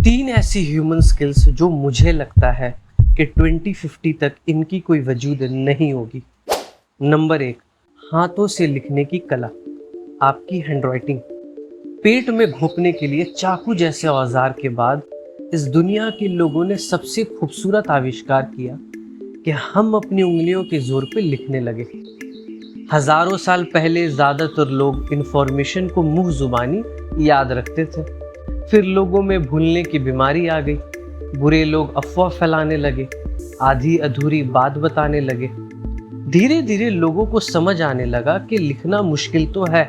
तीन ऐसी human skills जो मुझे लगता है कि 2050 तक इनकी कोई वजूद नहीं होगी। नंबर एक, हाथों से लिखने की कला। आपकी हैंडराइटिंग। पेट में घोंपने के लिए चाकू जैसे औजार के बाद इस दुनिया के लोगों ने सबसे खूबसूरत आविष्कार किया कि हम अपनी उंगलियों के जोर पे लिखने लगे। हजारों साल पहले ज्यादातर लोग इंफॉर्मेशन को मुंह जुबानी याद रखते थे। फिर लोगों में भूलने की बीमारी आ गई। बुरे लोग अफवाह फैलाने लगे, आधी अधूरी बात बताने लगे। धीरे धीरे लोगों को समझ आने लगा कि लिखना मुश्किल तो है,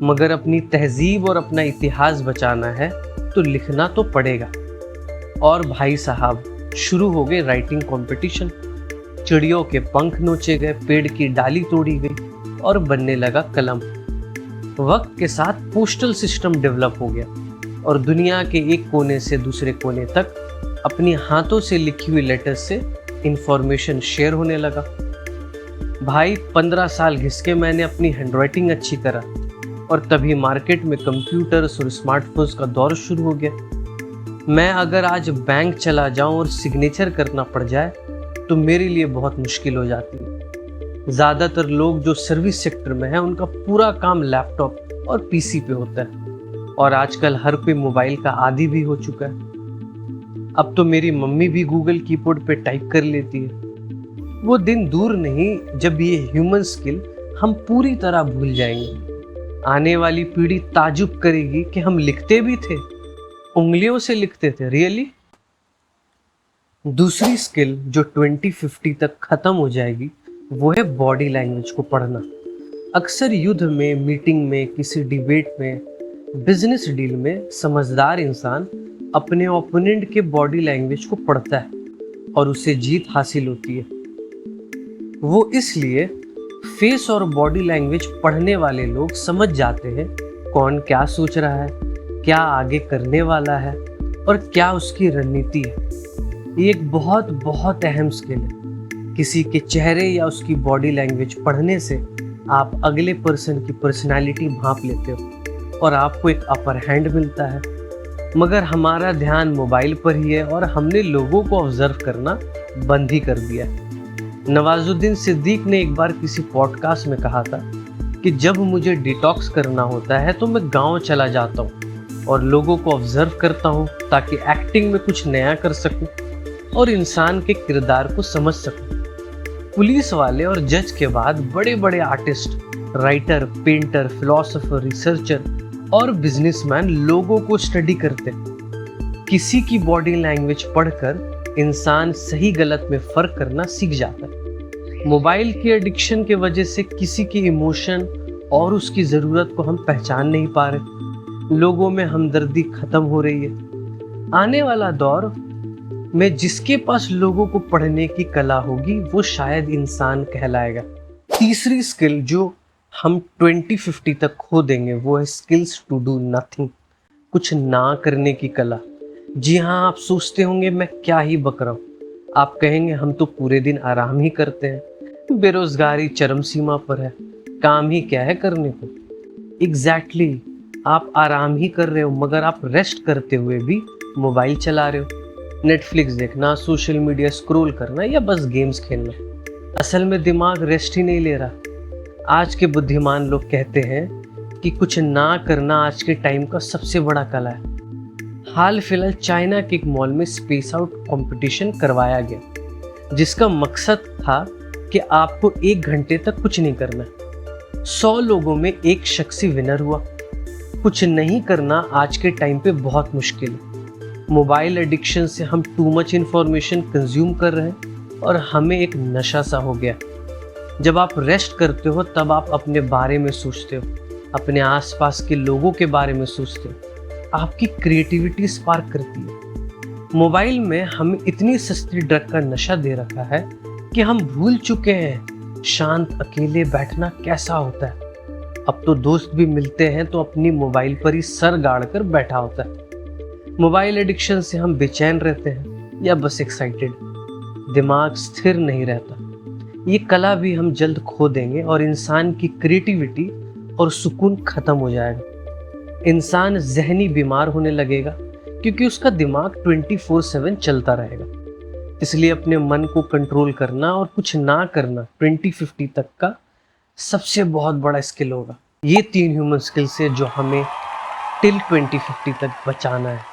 मगर अपनी तहजीब और अपना इतिहास बचाना है तो लिखना तो पड़ेगा। और भाई साहब, शुरू हो गए राइटिंग कंपटीशन। चिड़ियों के पंख नोचे गए, पेड़ की डाली तोड़ी गई और बनने लगा कलम। वक्त के साथ पोस्टल सिस्टम डेवलप हो गया और दुनिया के एक कोने से दूसरे कोने तक अपनी हाथों से लिखी हुई लेटर से इंफॉर्मेशन शेयर होने लगा। भाई 15 साल घिसके मैंने अपनी हैंडराइटिंग अच्छी करा और तभी मार्केट में कंप्यूटर्स और स्मार्टफोन्स का दौर शुरू हो गया। मैं अगर आज बैंक चला जाऊं और सिग्नेचर करना पड़ जाए तो मेरे लिए बहुत मुश्किल हो जाती है। ज़्यादातर लोग जो सर्विस सेक्टर में हैं उनका पूरा काम लैपटॉप और पीसी पे होता है और आजकल हर कोई मोबाइल का आदी भी हो चुका है। अब तो मेरी मम्मी भी गूगल कीबोर्ड पे टाइप कर लेती है। वो दिन दूर नहीं जब ये ह्यूमन स्किल हम पूरी तरह भूल जाएंगे। आने वाली पीढ़ी ताजुब करेगी कि हम लिखते भी थे, उंगलियों से लिखते थे। रियली? दूसरी स्किल जो 2050 तक खत्म हो जाएगी वो है बॉडी लैंग्वेज को पढ़ना। अक्सर युद्ध में, मीटिंग में, किसी डिबेट में, बिजनेस डील में समझदार इंसान अपने ओपोनेंट के बॉडी लैंग्वेज को पढ़ता है और उसे जीत हासिल होती है। वो इसलिए फेस और बॉडी लैंग्वेज पढ़ने वाले लोग समझ जाते हैं कौन क्या सोच रहा है, क्या आगे करने वाला है और क्या उसकी रणनीति है। ये एक बहुत बहुत अहम स्किल है। किसी के चेहरे या उसकी बॉडी लैंग्वेज पढ़ने से आप अगले पर्सन की पर्सनालिटी भांप लेते हो और आपको एक अपर हैंड मिलता है। मगर हमारा ध्यान मोबाइल पर ही है और हमने लोगों को ऑब्जर्व करना बंद ही कर दिया है। नवाजुद्दीन सिद्दीक ने एक बार किसी पॉडकास्ट में कहा था कि जब मुझे डिटॉक्स करना होता है तो मैं गांव चला जाता हूँ और लोगों को ऑब्जर्व करता हूँ ताकि एक्टिंग में कुछ नया कर सकूँ और इंसान के किरदार को समझ सकूं। पुलिस वाले और जज के बाद बड़े बड़े artist, writer, painter, philosopher, researcher और बिजनेसमैन लोगों को स्टडी करते हैं। किसी की बॉडी लैंग्वेज पढ़कर इंसान सही गलत में फर्क करना सीख जाता है। मोबाइल की एडिक्शन के वजह से किसी की इमोशन और उसकी ज़रूरत को हम पहचान नहीं पा रहे। लोगों में हमदर्दी खत्म हो रही है। आने वाला दौर में जिसके पास लोगों को पढ़ने की कला होगी वो शायद इंसान कहलाएगा। तीसरी स्किल जो हम 2050 तक खो देंगे वो है स्किल्स टू डू नथिंग, कुछ ना करने की कला। जी हाँ, आप सोचते होंगे मैं क्या ही बक रहा हूँ। आप कहेंगे हम तो पूरे दिन आराम ही करते हैं, बेरोजगारी चरम सीमा पर है, काम ही क्या है करने को। एग्जैक्टली, आप आराम ही कर रहे हो मगर आप रेस्ट करते हुए भी मोबाइल चला रहे हो। नेटफ्लिक्स देखना, सोशल मीडिया स्क्रॉल करना या बस गेम्स खेलना। असल में दिमाग रेस्ट ही नहीं ले रहा। आज के बुद्धिमान लोग कहते हैं कि कुछ ना करना आज के टाइम का सबसे बड़ा कला है। हाल फिलहाल चाइना के एक मॉल में स्पेस आउट कंपटीशन करवाया गया जिसका मकसद था कि आपको 1 घंटे तक कुछ नहीं करना। 100 लोगों में एक शख्स ही विनर हुआ। कुछ नहीं करना आज के टाइम पे बहुत मुश्किल है। मोबाइल एडिक्शन से हम टू मच इन्फॉर्मेशन कंज्यूम कर रहे हैं और हमें एक नशा सा हो गया। जब आप रेस्ट करते हो तब आप अपने बारे में सोचते हो, अपने आसपास के लोगों के बारे में सोचते हो। आपकी क्रिएटिविटी स्पार्क करती है। मोबाइल में हमें इतनी सस्ती ड्रग का नशा दे रखा है कि हम भूल चुके हैं शांत अकेले बैठना कैसा होता है। अब तो दोस्त भी मिलते हैं तो अपनी मोबाइल पर ही सर गाड़ कर बैठा होता है। मोबाइल एडिक्शन से हम बेचैन रहते हैं या बस एक्साइटेड। दिमाग स्थिर नहीं रहता। ये कला भी हम जल्द खो देंगे और इंसान की क्रिएटिविटी और सुकून खत्म हो जाएगा। इंसान जहनी बीमार होने लगेगा क्योंकि उसका दिमाग 24/7 चलता रहेगा। इसलिए अपने मन को कंट्रोल करना और कुछ ना करना 2050 तक का सबसे बहुत बड़ा स्किल होगा। ये 3 ह्यूमन स्किल्स है जो हमें टिल 2050 तक बचाना है।